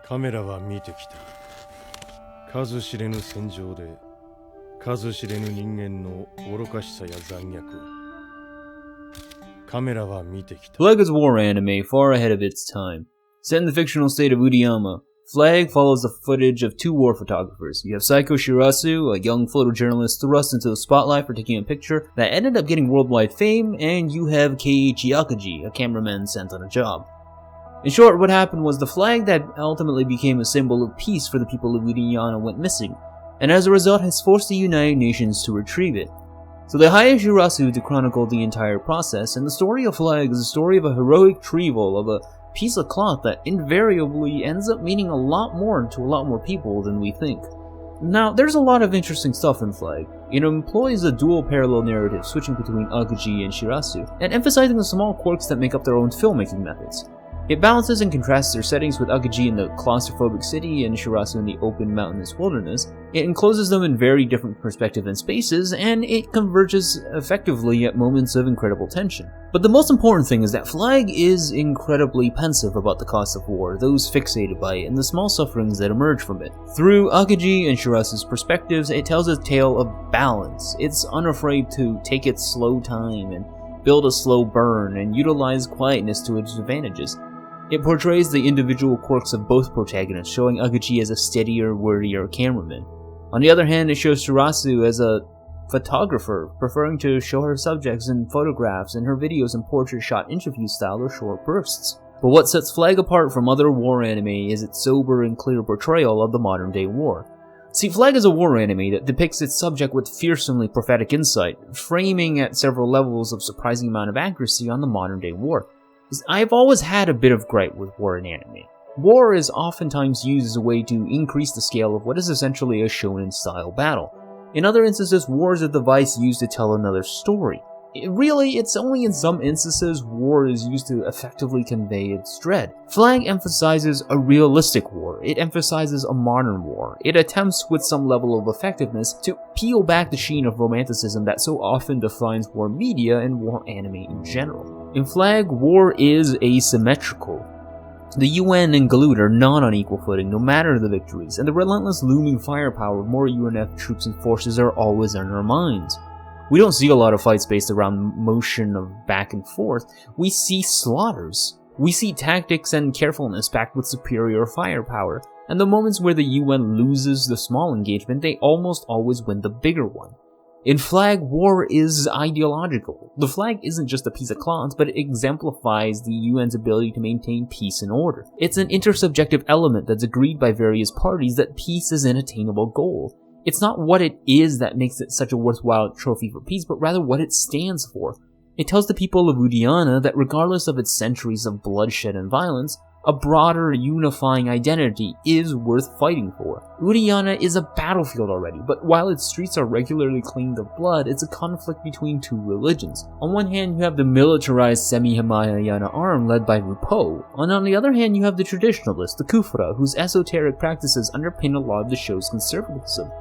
カメラは見てきた。数知れぬ戦場で数知れぬ人間の愚かしさや残虐を。カメラは見てきた。Flag is a war anime far ahead of its time. Set in the fictional state of Urayama, Flag follows the footage of two war photographers. You have Saiko Shirasu, a young photojournalist thrust into the spotlight for taking a picture that ended up getting worldwide fame, and you have Keiichi Akaji, a cameraman sent on a job. In short, what happened was the flag that ultimately became a symbol of peace for the people of Urayama went missing, and as a result has forced the United Nations to retrieve it. So they hired Shirasu to chronicle the entire process, and the story of Flag is a story of a heroic retrieval of a piece of cloth that invariably ends up meaning a lot more to a lot more people than we think. Now, there's a lot of interesting stuff in Flag. It employs a dual parallel narrative switching between Akaji and Shirasu, and emphasizing the small quirks that make up their own filmmaking methods. It balances and contrasts their settings with Akaji in the claustrophobic city and Shirasu in the open mountainous wilderness. It encloses them in very different perspectives and spaces, and it converges effectively at moments of incredible tension. But the most important thing is that Flag is incredibly pensive about the cost of war, those fixated by it, and the small sufferings that emerge from it. Through Akaji and Shirasu's perspectives, it tells a tale of balance. It's unafraid to take its slow time and build a slow burn and utilize quietness to its advantages. It portrays the individual quirks of both protagonists, showing Akaji as a steadier, wordier cameraman. On the other hand, it shows Shirasu as a photographer, preferring to show her subjects in photographs and her videos in portrait-shot interview style or short bursts. But what sets Flag apart from other war anime is its sober and clear portrayal of the modern-day war. See, Flag is a war anime that depicts its subject with fearsomely prophetic insight, framing at several levels of surprising amount of accuracy on the modern-day war. I've always had a bit of gripe with war in anime. War is oftentimes used as a way to increase the scale of what is essentially a shonen-style battle. In other instances, war is a device used to tell another story. It's only in some instances war is used to effectively convey its dread. Flag emphasizes a realistic war. It emphasizes a modern war. It attempts with some level of effectiveness to peel back the sheen of romanticism that so often defines war media and war anime in general. In Flag, war is asymmetrical. The UN and Galut are not on equal footing no matter the victories, and the relentless looming firepower of more UNF troops and forces are always on our minds. We don't see a lot of fights based around motion of back and forth. We see slaughters. We see tactics and carefulness backed with superior firepower, and the moments where the UN loses the small engagement, they almost always win the bigger one. In Flag, war is ideological. The flag isn't just a piece of cloth, but it exemplifies the UN's ability to maintain peace and order. It's an intersubjective element that's agreed by various parties that peace is an attainable goal. It's not what it is that makes it such a worthwhile trophy for peace, but rather what it stands for. It tells the people of Urayama that regardless of its centuries of bloodshed and violence, a broader, unifying identity is worth fighting for. Urayama is a battlefield already, but while its streets are regularly cleaned of blood, it's a conflict between two religions. On one hand, you have the militarized semi-Hinayana arm led by Rupo, and on the other hand, you have the traditionalists, the Kufra, whose esoteric practices underpin a lot of the show's conservatism.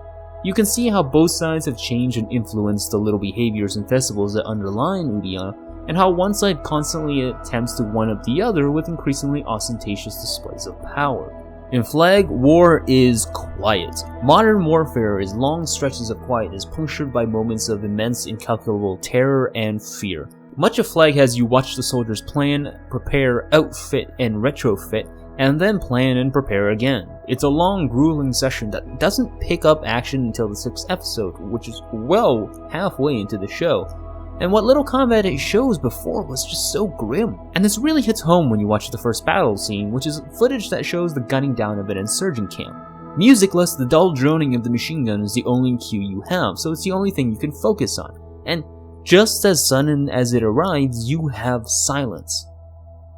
You can see how both sides have changed and influenced the little behaviors and festivals that underlie Urayama, and how one side constantly attempts to one-up the other with increasingly ostentatious displays of power. In Flag, war is quiet. Modern warfare is long stretches of quietness punctured by moments of immense, incalculable terror and fear. Much of Flag has you watch the soldiers plan, prepare, outfit, and retrofit, and then plan and prepare again. It's a long, grueling session that doesn't pick up action until the 6th episode, which is well halfway into the show. And what little combat it shows before was just so grim. And this really hits home when you watch the first battle scene, which is footage that shows the gunning down of an insurgent camp. Musicless, the dull droning of the machine gun is the only cue you have, so it's the only thing you can focus on. And just as sudden as it arrives, you have silence.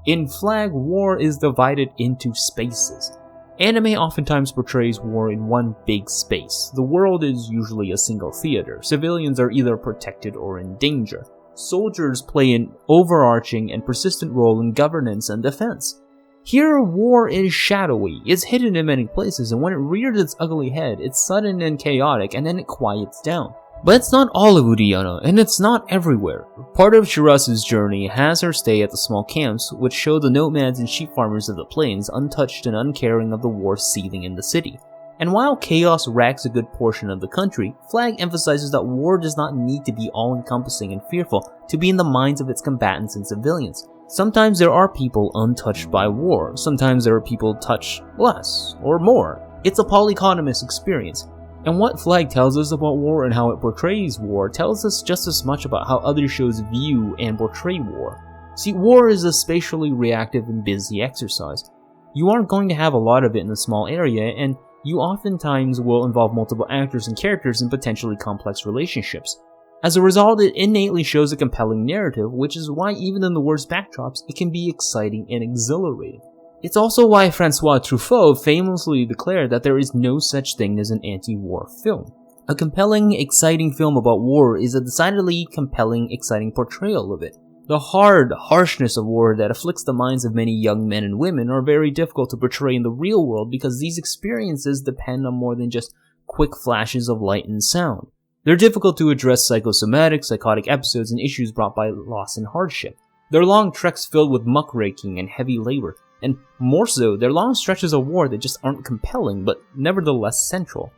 In Flag, war is divided into spaces. Anime oftentimes portrays war in one big space. The world is usually a single theater. Civilians are either protected or in danger. Soldiers play an overarching and persistent role in governance and defense. Here, war is shadowy, it's hidden in many places, and when it rears its ugly head, it's sudden and chaotic, and then it quiets down. But it's not all of Urayano, and it's not everywhere. Part of Shirasu's journey has her stay at the small camps, which show the nomads and sheep farmers of the plains untouched and uncaring of the war seething in the city. And while chaos racks a good portion of the country, Flag emphasizes that war does not need to be all-encompassing and fearful to be in the minds of its combatants and civilians. Sometimes there are people untouched by war, sometimes there are people touched less, or more. It's a polyconomous experience. And what Flag tells us about war and how it portrays war tells us just as much about how other shows view and portray war. See, war is a spatially reactive and busy exercise. You aren't going to have a lot of it in a small area, and you oftentimes will involve multiple actors and characters in potentially complex relationships. As a result, it innately shows a compelling narrative, which is why even in the worst backdrops, it can be exciting and exhilarating. It's also why Francois Truffaut famously declared that there is no such thing as an anti-war film. A compelling, exciting film about war is a decidedly compelling, exciting portrayal of it. The hard harshness of war that afflicts the minds of many young men and women are very difficult to portray in the real world because these experiences depend on more than just quick flashes of light and sound. They're difficult to address psychosomatic, psychotic episodes and issues brought by loss and hardship. They're long treks filled with muckraking and heavy labor, and more so, they're long stretches of war that just aren't compelling, but nevertheless central.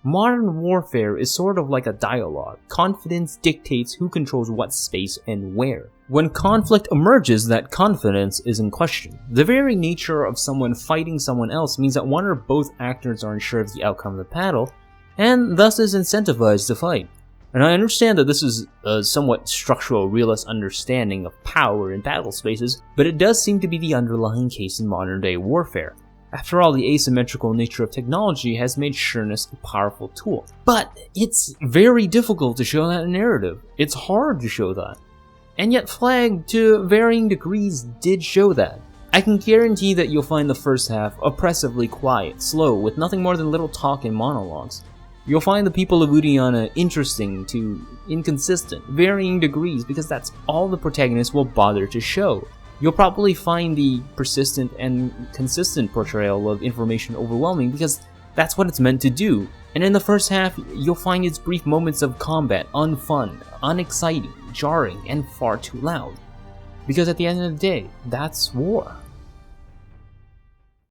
Modern warfare is sort of like a dialogue. Confidence dictates who controls what space and where. When conflict emerges, that confidence is in question. The very nature of someone fighting someone else means that one or both actors are unsure of the outcome of the battle, and thus is incentivized to fight. And I understand that this is a somewhat structural realist understanding of power in battle spaces, but it does seem to be the underlying case in modern day warfare. After all, the asymmetrical nature of technology has made sureness a powerful tool. But it's very difficult to show that narrative. It's hard to show that. And yet Flag, to varying degrees, did show that. I can guarantee that you'll find the first half oppressively quiet, slow, with nothing more than little talk and monologues. You'll find the people of Urayano interesting to inconsistent, varying degrees, because that's all the protagonist will bother to show. You'll probably find the persistent and consistent portrayal of information overwhelming because that's what it's meant to do. And in the first half, you'll find its brief moments of combat unfun, unexciting, jarring, and far too loud. Because at the end of the day, that's war.